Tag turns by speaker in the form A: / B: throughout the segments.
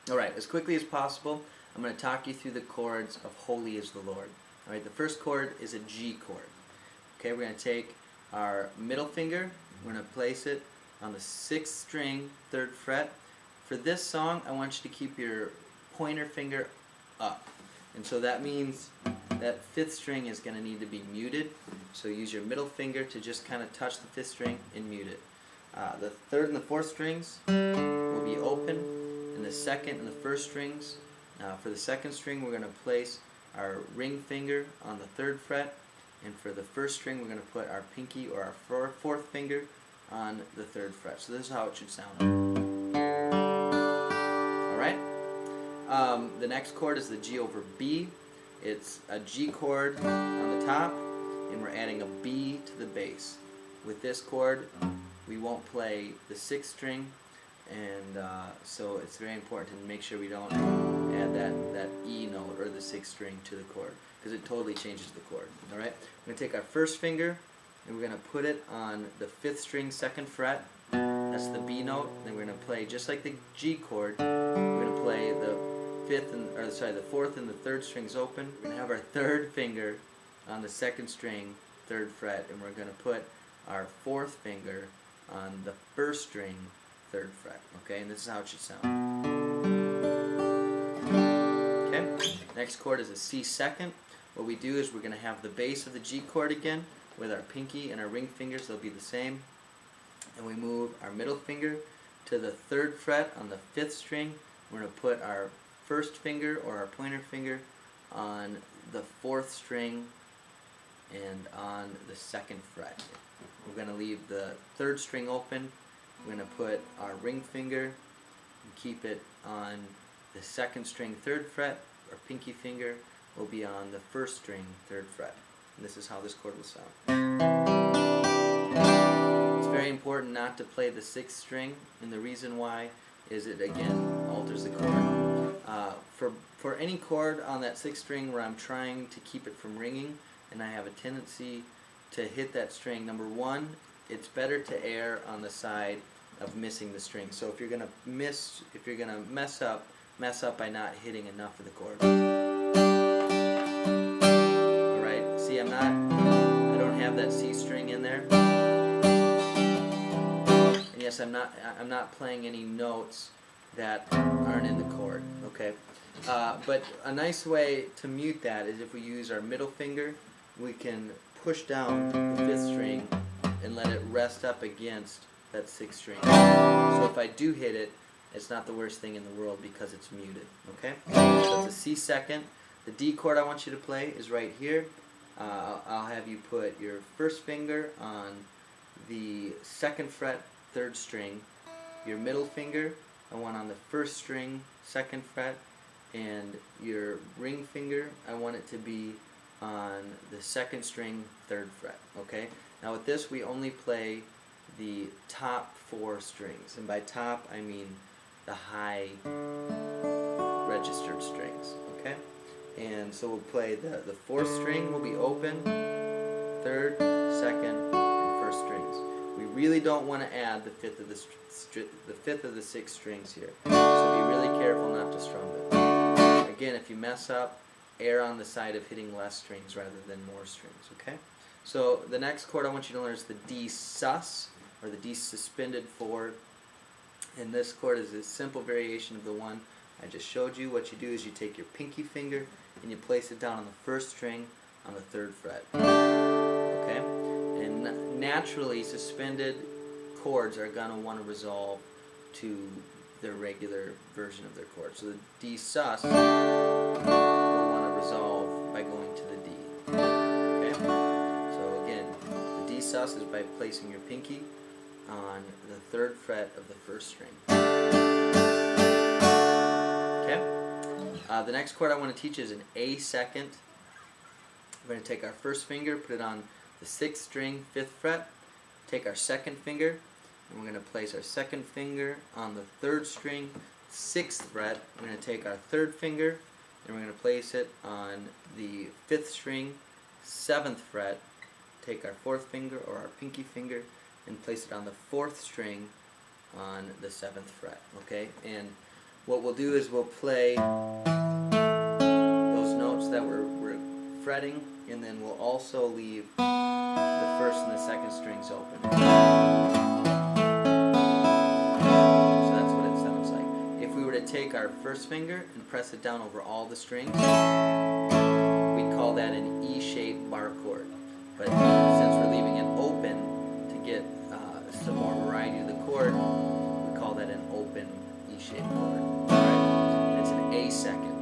A: Alright, as quickly as possible, I'm going to talk you through the chords of Holy is the Lord. Alright, the first chord is a G chord. Okay, we're going to take our middle finger, we're going to place it on the 6th string, 3rd fret. For this song, I want you to keep your pointer finger up. And so that means that 5th string is going to need to be muted. So use your middle finger to just kind of touch the 5th string and mute it. The 3rd and the 4th strings will be open, and the 2nd and the 1st strings. For the 2nd string, we're going to place our ring finger on the 3rd fret, and for the 1st string, we're going to put our pinky or our 4th finger on the 3rd fret. So this is how it should sound. Alright? The next chord is the G over B. It's a G chord on the top, and we're adding a B to the bass. With this chord, we won't play the 6th string, and so it's very important to make sure we don't add that E note or the 6th string to the chord, because it totally changes the chord. Alright? We're going to take our 1st finger and we're going to put it on the 5th string, 2nd fret. That's the B note. Then we're going to play just like the G chord. We're going to play the 4th and the 3rd strings open. We're going to have our 3rd finger on the 2nd string, 3rd fret, and we're going to put our 4th finger on the 1st string, 3rd fret. Okay, and this is how it should sound. Okay, next chord is a C second. What we do is we're going to have the bass of the G chord again with our pinky and our ring fingers. They'll be the same. And we move our middle finger to the 3rd fret on the 5th string. We're going to put our 1st finger or our pointer finger on the 4th string and on the 2nd fret. We're going to leave the 3rd string open. We're going to put our ring finger and keep it on the 2nd string, 3rd fret. Our pinky finger will be on the 1st string, 3rd fret. And this is how this chord will sound. It's very important not to play the 6th string, and the reason why is it again alters the chord. For any chord on that 6th string where I'm trying to keep it from ringing and I have a tendency to hit that string, number one, it's better to err on the side of missing the string. So if you're gonna mess up by not hitting enough of the chord. Alright, see I don't have that C string in there. And yes, I'm not playing any notes that aren't in the chord. Okay? But a nice way to mute that is if we use our middle finger, we can push down the 5th string and let it rest up against that 6th string. So if I do hit it, it's not the worst thing in the world because it's muted. Okay? So it's a C second. The D chord I want you to play is right here. I'll have you put your 1st finger on the 2nd fret, 3rd string. Your middle finger, I want on the 1st string, 2nd fret. And your ring finger, I want it to be on the 2nd string, 3rd fret. Okay? Now with this, we only play the top 4 strings. And by top, I mean the high registered strings. Okay? And so we'll play the 4th string will be open, 3rd, 2nd, and 1st strings. We really don't want to add the 5th of the 6 strings here. So be really careful not to strum it. Again, if you mess up, err on the side of hitting less strings rather than more strings. Okay? So the next chord I want you to learn is the D sus, or the D suspended 4. And this chord is a simple variation of the one I just showed you. What you do is you take your pinky finger and you place it down on the 1st string on the 3rd fret. Okay? And naturally, suspended chords are going to want to resolve to their regular version of their chord. So the D sus will want to resolve by going to the D. Okay? So again, the D sus is by placing your pinky on the 3rd fret of the 1st string. Okay? The next chord I want to teach is an A second. We're going to take our 1st finger, put it on the 6th string, 5th fret. Take our 2nd finger, and we're going to place our 2nd finger on the 3rd string, 6th fret. We're going to take our 3rd finger, and we're going to place it on the 5th string, 7th fret. Take our 4th finger or our pinky finger and place it on the 4th string on the 7th fret. Okay, and what we'll do is we'll play those notes that we're fretting, and then we'll also leave the first and the second strings open. So that's what it sounds like. If we were to take our first finger and press it down over all the strings, we'd call that an E-shaped bar chord. But since we're leaving it open to get some more variety to the chord, we call that an open E-shaped chord. Right? It's an A second.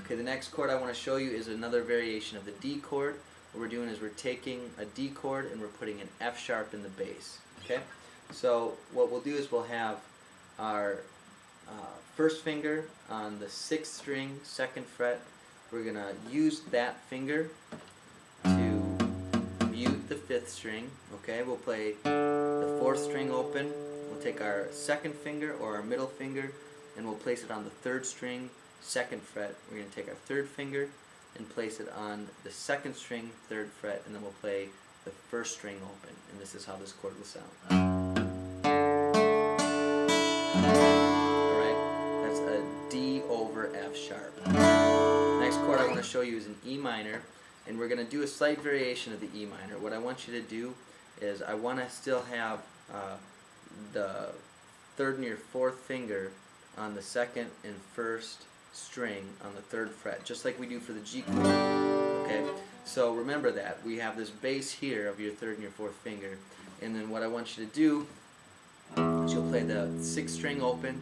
A: Okay, the next chord I want to show you is another variation of the D chord. What we're doing is we're taking a D chord and we're putting an F sharp in the bass. Okay, so what we'll do is we'll have our first finger on the 6th string, 2nd fret. We're going to use that finger to mute the 5th string. Okay, we'll play the 4th string open. We'll take our 2nd finger or our middle finger and we'll place it on the 3rd string, 2nd fret. We're going to take our 3rd finger and place it on the 2nd string, 3rd fret, and then we'll play the 1st string open. And this is how this chord will sound. Alright, that's a D over F sharp. Next chord I want to show you is an E minor, and we're going to do a slight variation of the E minor. What I want you to do is I want to still have the 3rd and your 4th finger on the 2nd and 1st string on the 3rd fret, just like we do for the G chord. Okay, so remember that we have this bass here of your 3rd and your 4th finger, and then what I want you to do is you'll play the 6th string open.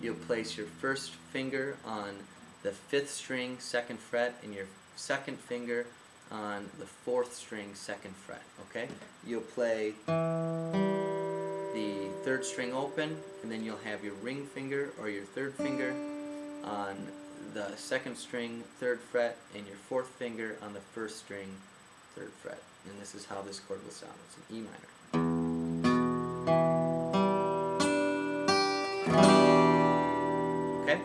A: You'll place your 1st finger on the 5th string, 2nd fret, and your 2nd finger on the 4th string, 2nd fret. Okay, you'll play the 3rd string open, and then you'll have your ring finger or your 3rd finger on the 2nd string, 3rd fret, and your 4th finger on the 1st string, 3rd fret. And this is how this chord will sound. It's an E minor. Okay?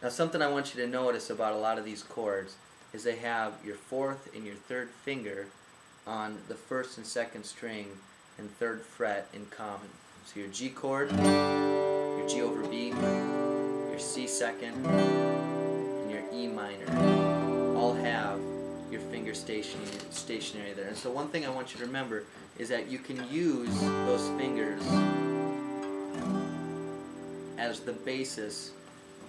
A: Now something I want you to notice about a lot of these chords is they have your 4th and your 3rd finger on the 1st and 2nd string and 3rd fret in common. So your G chord, your G over B, your C second, and your E minor all have your finger stationary there. And so one thing I want you to remember is that you can use those fingers as the basis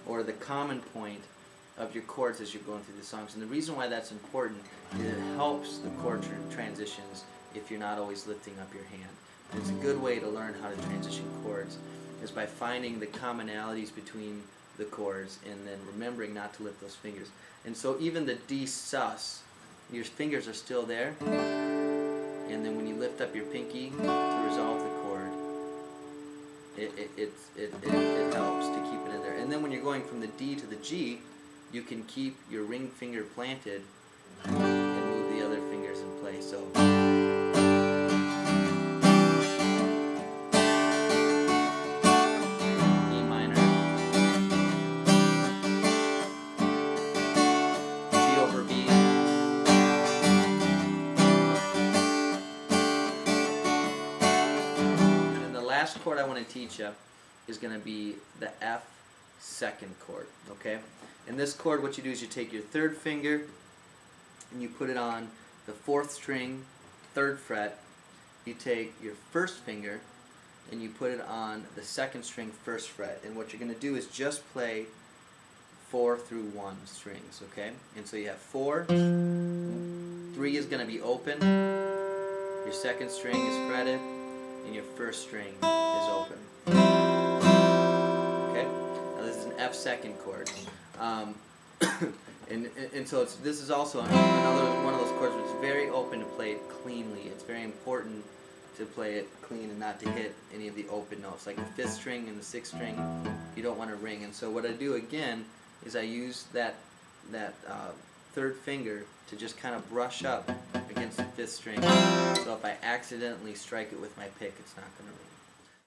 A: or the common point of your chords as you're going through the songs. And the reason why that's important is it helps the chord transitions if you're not always lifting up your hand. And it's a good way to learn how to transition chords is by finding the commonalities between the chords and then remembering not to lift those fingers. And so even the D sus, your fingers are still there, and then when you lift up your pinky to resolve the chord, it helps to keep it in there. And then when you're going from the D to the G, you can keep your ring finger planted and move the other fingers in place. So last chord I want to teach you is going to be the F second chord. Okay, in this chord what you do is you take your 3rd finger and you put it on the 4th string, 3rd fret. You take your 1st finger and you put it on the 2nd string, 1st fret, and what you're going to do is just play 4 through 1 strings. Okay, and so you have 4, 3 is going to be open, your 2nd string is fretted, and your 1st string is open. Okay? Now this is an F second chord. And so this is also another one of those chords which is very open to play it cleanly. It's very important to play it clean and not to hit any of the open notes. Like the 5th string and the 6th string, you don't want to ring. And so what I do again is I use that 3rd finger to just kind of brush up against the 5th string. So if I accidentally strike it with my pick, it's not going to ring.